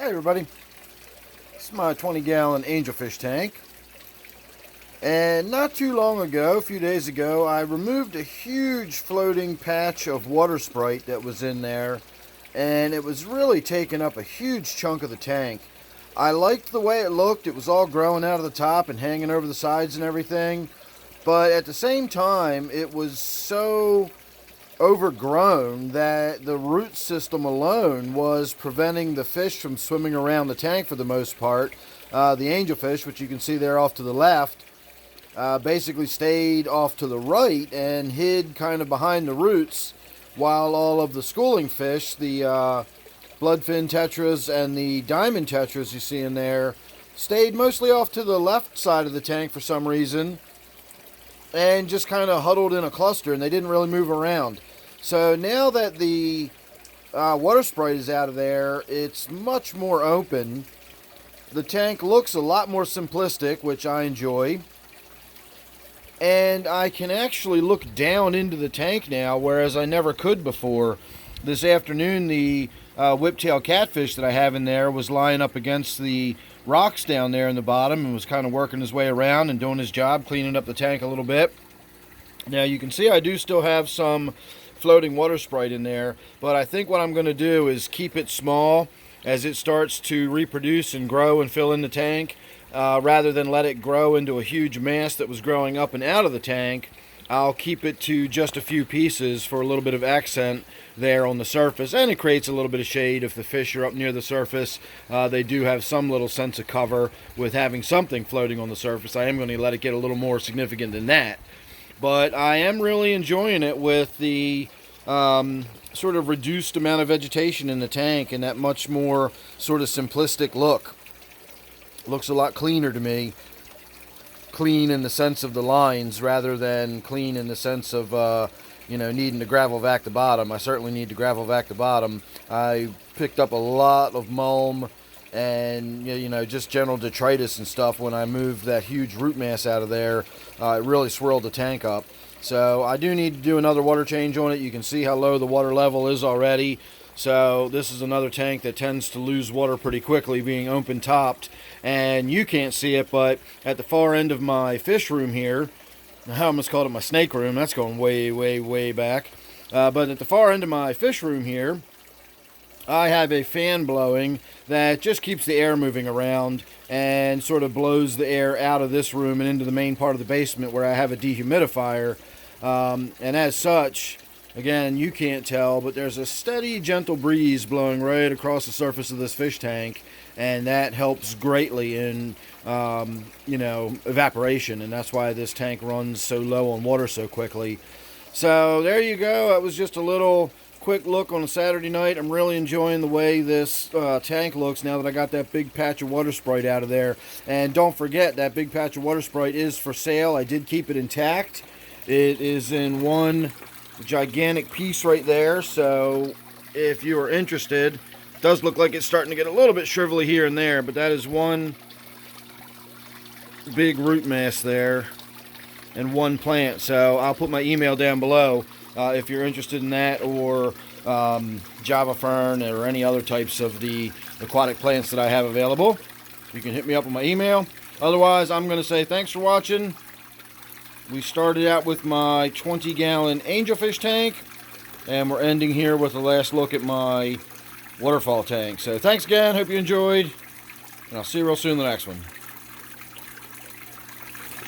Hey everybody, this is my 20-gallon Angelfish tank, and not too long ago, a few days ago, I removed a huge floating patch of Water Sprite that was in there, and it was really taking up a huge chunk of the tank. I liked the way it looked. It was all growing out of the top and hanging over the sides and everything, but at the same time it was so overgrown that the root system alone was preventing the fish from swimming around the tank for the most part. The angelfish, which you can see there off to the left, basically stayed off to the right and hid kind of behind the roots, while all of the schooling fish, the bloodfin tetras and the diamond tetras you see in there, stayed mostly off to the left side of the tank for some reason and just kind of huddled in a cluster, and they didn't really move around. So now that the Water Sprite is out of there, it's much more open. The tank looks a lot more simplistic, which I enjoy. And I can actually look down into the tank now, whereas I never could before. This afternoon, the whiptail catfish that I have in there was lying up against the rocks down there in the bottom and was kind of working his way around and doing his job, cleaning up the tank a little bit. Now you can see I do still have some floating Water Sprite in there, but I think what I'm going to do is keep it small as it starts to reproduce and grow and fill in the tank, rather than let it grow into a huge mass that was growing up and out of the tank. I'll keep it to just a few pieces for a little bit of accent there on the surface, and it creates a little bit of shade. If the fish are up near the surface, they do have some little sense of cover with having something floating on the surface. I am going to let it get a little more significant than that, but I am really enjoying it with the sort of reduced amount of vegetation in the tank and that much more sort of simplistic look. Looks a lot cleaner to me. Clean in the sense of the lines rather than clean in the sense of needing to gravel vac the bottom. I certainly need to gravel vac the bottom. I picked up a lot of mulm and just general detritus and stuff when I moved that huge root mass out of there. It really swirled the tank up. So I do need to do another water change on it. You can see how low the water level is already. So this is another tank that tends to lose water pretty quickly, being open topped. And you can't see it, but at the far end of my fish room here, I almost called it my snake room. That's going way, way, way back. But at the far end of my fish room here, I have a fan blowing that just keeps the air moving around and sort of blows the air out of this room and into the main part of the basement where I have a dehumidifier. And as such, again, you can't tell, but there's a steady, gentle breeze blowing right across the surface of this fish tank, and that helps greatly in, evaporation, and that's why this tank runs so low on water so quickly. So there you go. That was just a little quick look on a Saturday night. I'm really enjoying the way this tank looks now that I got that big patch of Water Sprite out of there. And don't forget, that big patch of Water Sprite is for sale. I did keep it intact. It is in one gigantic piece right there, so if you are interested, it does look like it's starting to get a little bit shrivelly here and there, but that is one big root mass there and one plant. So I'll put my email down below if you're interested in that, or Java fern or any other types of the aquatic plants that I have available. You can hit me up on my email. Otherwise, I'm going to say thanks for watching. We started out with my 20-gallon Angelfish tank, and we're ending here with the last look at my waterfall tank. So thanks again, hope you enjoyed, and I'll see you real soon in the next one.